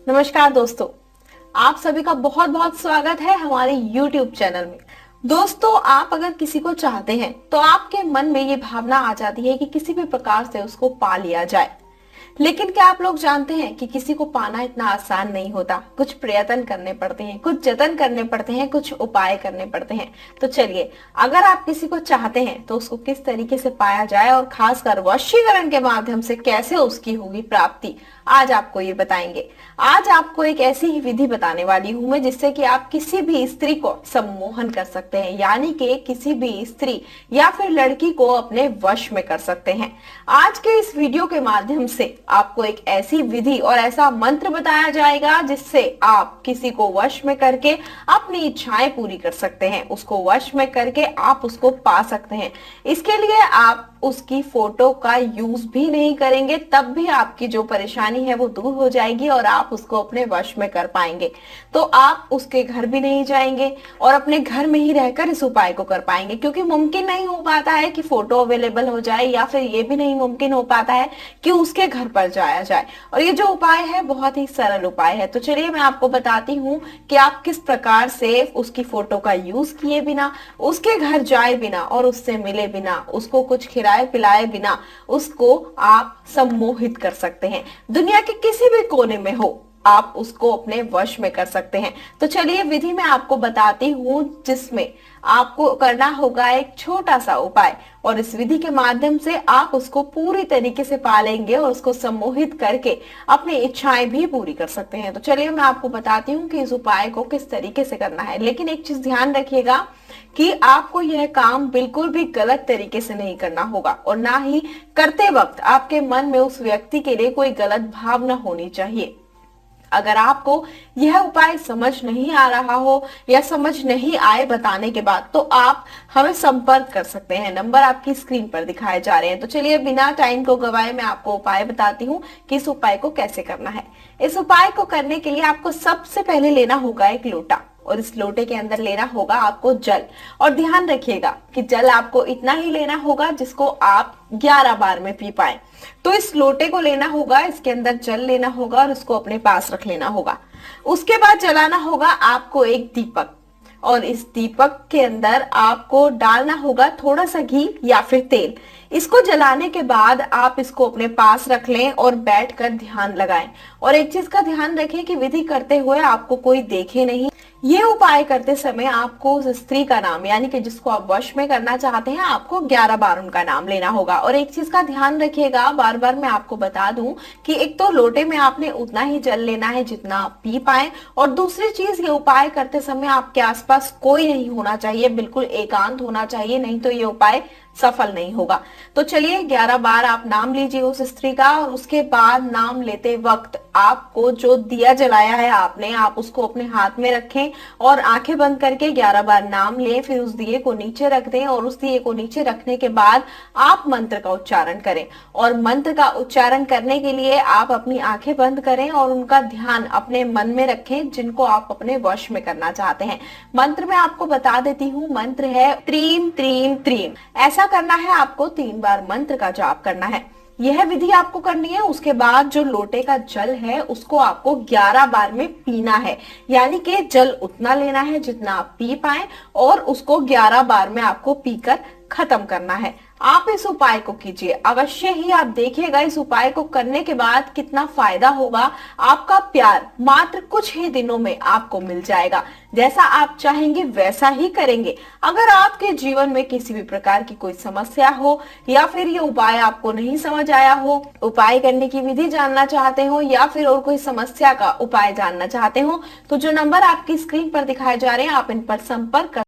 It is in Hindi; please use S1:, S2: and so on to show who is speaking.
S1: नमस्कार दोस्तों, आप सभी का बहुत बहुत स्वागत है हमारे YouTube चैनल में। दोस्तों, आप अगर किसी को चाहते हैं तो आपके मन में ये भावना आ जाती है कि किसी भी प्रकार से उसको पा लिया जाए। लेकिन क्या आप लोग जानते हैं कि किसी को पाना इतना आसान नहीं होता। कुछ प्रयत्न करने पड़ते हैं, कुछ जतन करने पड़ते हैं, कुछ उपाय करने पड़ते हैं। तो चलिए, अगर आप किसी को चाहते हैं तो उसको किस तरीके से पाया जाए और खासकर वशीकरण के माध्यम से कैसे उसकी होगी प्राप्ति, आज आपको ये बताएंगे। आज आपको एक ऐसी ही विधि बताने वाली हूं मैं जिससे कि आप किसी भी स्त्री को सम्मोहन कर सकते हैं, यानी कि किसी भी स्त्री या फिर लड़की को अपने वश में कर सकते हैं। आज के इस वीडियो के माध्यम से आपको एक ऐसी विधि और ऐसा मंत्र बताया जाएगा जिससे आप किसी को वश में करके अपनी इच्छाएं पूरी कर सकते हैं। उसको वश में करके आप उसको पा सकते हैं। इसके लिए आप उसकी फोटो का यूज भी नहीं करेंगे, तब भी आपकी जो परेशानी है वो दूर हो जाएगी और आप उसको अपने वश में कर पाएंगे। तो आप उसके घर भी नहीं जाएंगे और अपने घर में ही रहकर इस उपाय को कर पाएंगे, क्योंकि मुमकिन नहीं हो पाता है कि फोटो अवेलेबल हो जाए, या फिर ये भी नहीं मुमकिन हो पाता है कि उसके घर पर जाया जाए। और ये जो उपाय है बहुत ही सरल उपाय है। तो चलिए मैं आपको बताती हूँ कि आप किस प्रकार से उसकी फोटो का यूज किए बिना, उसके घर जाए बिना और उससे मिले बिना, उसको कुछ खिलाए पिलाए बिना उसको आप सम्मोहित कर सकते हैं। दुनिया के किसी भी कोने में हो, आप उसको अपने वश में कर सकते हैं। तो चलिए विधि मैं आपको बताती हूँ, जिसमें आपको करना होगा एक छोटा सा उपाय, और इस विधि के माध्यम से आप उसको पूरी तरीके से पालेंगे और उसको सम्मोहित करके अपनी इच्छाएं भी पूरी कर सकते हैं। तो चलिए मैं आपको बताती हूँ कि इस उपाय को किस तरीके से करना है। लेकिन एक चीज ध्यान रखिएगा कि आपको यह काम बिल्कुल भी गलत तरीके से नहीं करना होगा, और ना ही करते वक्त आपके मन में उस व्यक्ति के लिए कोई गलत भावना होनी चाहिए। अगर आपको यह उपाय समझ नहीं आ रहा हो या समझ नहीं आए बताने के बाद, तो आप हमें संपर्क कर सकते हैं। नंबर आपकी स्क्रीन पर दिखाए जा रहे हैं। तो चलिए बिना टाइम को गवाए मैं आपको उपाय बताती हूँ कि इस उपाय को कैसे करना है। इस उपाय को करने के लिए आपको सबसे पहले लेना होगा एक लोटा, और इस लोटे के अंदर लेना होगा आपको जल। और ध्यान रखिएगा कि जल आपको इतना ही लेना होगा जिसको आप 11 बार में पी पाए। तो इस लोटे को लेना होगा, इसके अंदर जल लेना होगा और इसको अपने पास रख लेना होगा। उसके बाद जलाना होगा आपको एक दीपक, और इस दीपक के अंदर आपको डालना होगा थोड़ा सा घी या फिर तेल। इसको जलाने के बाद आप इसको अपने पास रख लें और बैठकर ध्यान लगाएं। और एक चीज का ध्यान रखें कि विधि करते हुए आपको कोई देखे नहीं। ये उपाय करते समय आपको उस स्त्री का नाम, यानी कि जिसको आप वश में करना चाहते हैं, आपको 11 बार उनका नाम लेना होगा। और एक चीज का ध्यान रखिएगा, बार बार मैं आपको बता दूं कि एक तो लोटे में आपने उतना ही जल लेना है जितना आप पी पाए, और दूसरी चीज, ये उपाय करते समय आपके आसपास कोई नहीं होना चाहिए, बिल्कुल एकांत होना चाहिए, नहीं तो ये उपाय सफल नहीं होगा। तो चलिए 11 बार आप नाम लीजिए उस स्त्री का, और उसके बाद नाम लेते वक्त आपको जो दिया जलाया है आपने, आप उसको अपने हाथ में रखें और आंखें बंद करके 11 बार नाम लें। फिर उस दिए को नीचे रख दें, और उस दिए को नीचे रखने के बाद आप मंत्र का उच्चारण करें। और मंत्र का उच्चारण करने के लिए आप अपनी आंखें बंद करें और उनका ध्यान अपने मन में रखें, जिनको आप अपने वश में करना चाहते हैं। मंत्र मैं आपको बता देती हूँ, मंत्र है त्रीम त्रीम त्रीम। ऐसा करना है, आपको 3 बार मंत्र का जाप करना है। यह विधि आपको करनी है। उसके बाद जो लोटे का जल है उसको आपको 11 बार में पीना है, यानी कि जल उतना लेना है जितना आप पी पाए, और उसको 11 बार में आपको पीकर खत्म करना है। आप इस उपाय को कीजिए अवश्य ही, आप देखिएगा इस उपाय को करने के बाद कितना फायदा होगा। आपका प्यार मात्र कुछ ही दिनों में आपको मिल जाएगा। जैसा आप चाहेंगे वैसा ही करेंगे। अगर आपके जीवन में किसी भी प्रकार की कोई समस्या हो, या फिर ये उपाय आपको नहीं समझ आया हो, उपाय करने की विधि जानना चाहते हो, या फिर और कोई समस्या का उपाय जानना चाहते हो, तो जो नंबर आपकी स्क्रीन पर दिखाए जा रहे हैं आप इन पर संपर्क कर